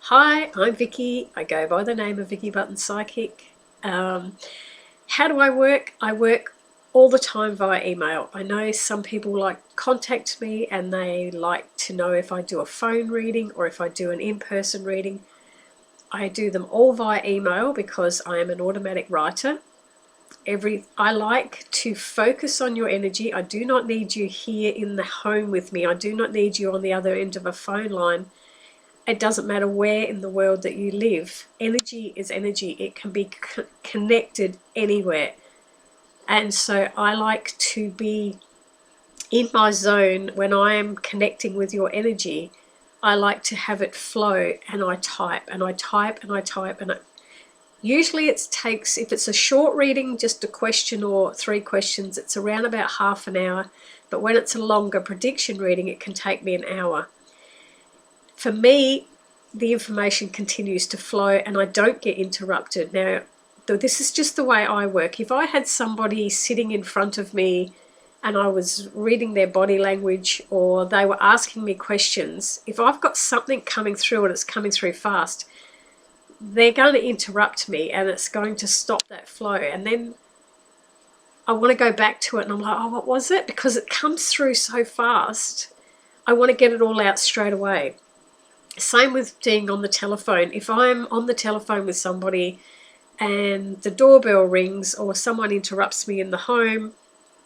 Hi, I'm Vicky. I go by the name of Vicky Button Psychic. How do I work? I work all the time via email. I know some people contact me and they like to know if I do a phone reading or if I do an in-person reading. I do them all via email because I am an automatic writer. I like to focus on your energy. I do not need you here in the home with me. I do not need you on the other end of a phone line. It doesn't matter where in the world that you live. Energy is energy. It can be connected anywhere. And so I like to be in my zone when I am connecting with your energy. I like to have it flow, and I type and I type and I type. And usually it takes, if it's a short reading, just a question or 3 questions, it's around about half an hour. But when it's a longer prediction reading, it can take me an hour. For me, the information continues to flow and I don't get interrupted. Now, this is just the way I work. If I had somebody sitting in front of me and I was reading their body language or they were asking me questions, if I've got something coming through and it's coming through fast, they're going to interrupt me and it's going to stop that flow. And then I want to go back to it and I'm like, oh, what was it? Because it comes through so fast. I want to get it all out straight away. Same with being on the telephone. If I'm on the telephone with somebody and the doorbell rings or someone interrupts me in the home,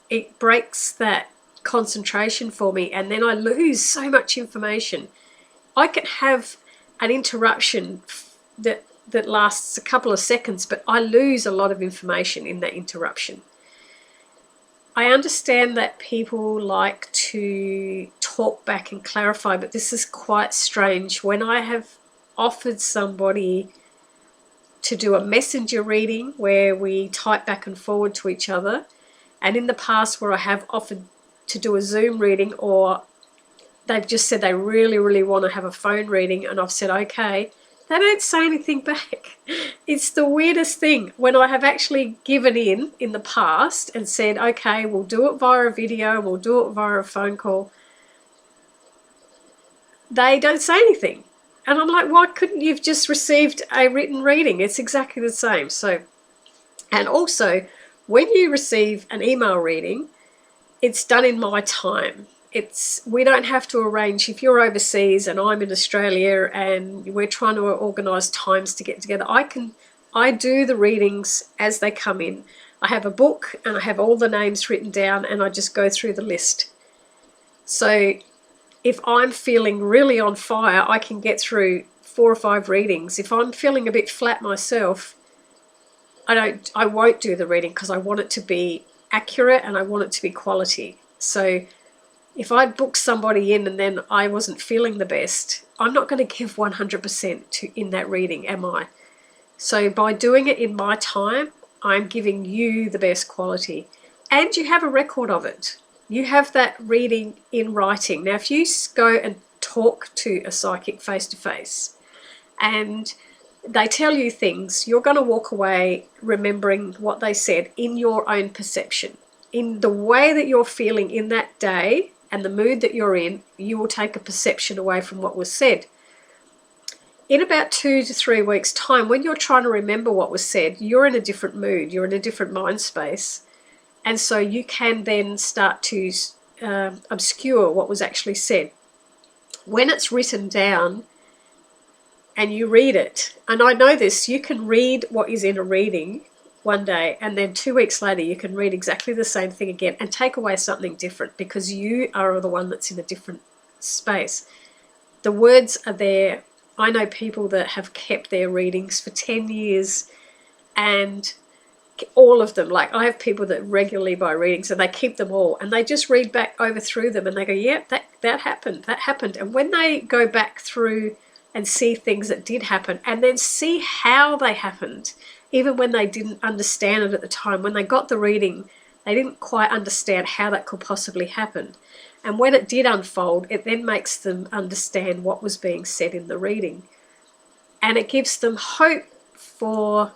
it breaks that concentration for me and then I lose so much information. I can have an interruption that lasts a couple of seconds, but I lose a lot of information in that interruption. I understand that people like to talk back and clarify, but this is quite strange. When I have offered somebody to do a messenger reading where we type back and forward to each other, and in the past where I have offered to do a Zoom reading, or they've just said they really, really want to have a phone reading, and I've said, okay, they don't say anything back. It's the weirdest thing. When I have actually given in the past and said, okay, we'll do it via a video, we'll do it via a phone call, they don't say anything. And I'm like, why couldn't you've just received a written reading? It's exactly the same. So, and also, when you receive an email reading, it's done in my time. We don't have to arrange. If you're overseas and I'm in Australia and we're trying to organise times to get together, I do the readings as they come in. I have a book and I have all the names written down and I just go through the list. So if I'm feeling really on fire, I can get through 4 or 5 readings. If I'm feeling a bit flat myself, I won't do the reading because I want it to be accurate and I want it to be quality. So if I book somebody in and then I wasn't feeling the best, I'm not going to give 100% in that reading, am I? So by doing it in my time, I'm giving you the best quality. And you have a record of it. You have that reading in writing. Now, if you go and talk to a psychic face-to-face and they tell you things, you're going to walk away remembering what they said in your own perception. In the way that you're feeling in that day and the mood that you're in, you will take a perception away from what was said. In about 2 to 3 weeks' time, when you're trying to remember what was said, you're in a different mood, you're in a different mind space. And so you can then start to obscure what was actually said. When it's written down and you read it, and I know this, you can read what is in a reading one day and then 2 weeks later you can read exactly the same thing again and take away something different because you are the one that's in a different space. The words are there. I know people that have kept their readings for 10 years and all of them, like I have people that regularly buy readings and they keep them all and they just read back over through them and they go, yeah, that happened. And when they go back through and see things that did happen and then see how they happened, even when they didn't understand it at the time, when they got the reading, they didn't quite understand how that could possibly happen. And when it did unfold, it then makes them understand what was being said in the reading. And it gives them hope for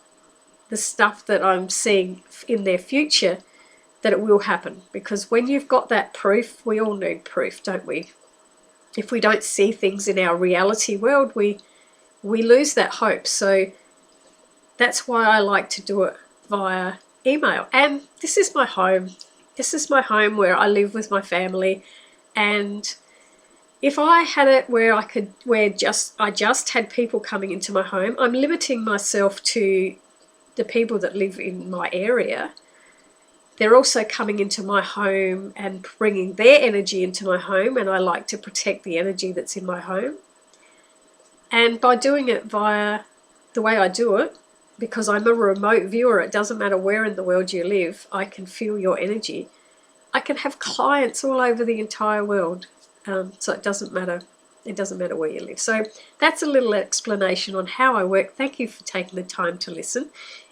the stuff that I'm seeing in their future, that it will happen. Because when you've got that proof, we all need proof, don't we? If we don't see things in our reality world, we we lose that hope. So that's why I like to do it via email. And this is my home. This is my home where I live with my family. And if I had it where I just had people coming into my home, I'm limiting myself to the people that live in my area. They're also coming into my home and bringing their energy into my home, and I like to protect the energy that's in my home. And by doing it via the way I do it, because I'm a remote viewer, it doesn't matter where in the world you live, I can feel your energy. I can have clients all over the entire world, so it doesn't matter. It doesn't matter where you live. So that's a little explanation on how I work. Thank you for taking the time to listen.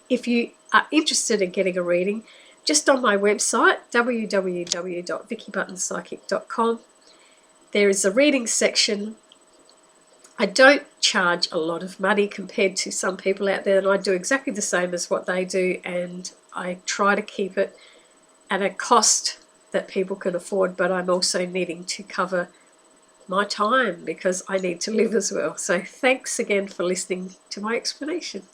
If you are interested in getting a reading, just on my website, www.vickybuttonpsychic.com, there is a reading section. I don't charge a lot of money compared to some people out there, and I do exactly the same as what they do, and I try to keep it at a cost that people can afford, but I'm also needing to cover my time because I need to live as well. So thanks again for listening to my explanation.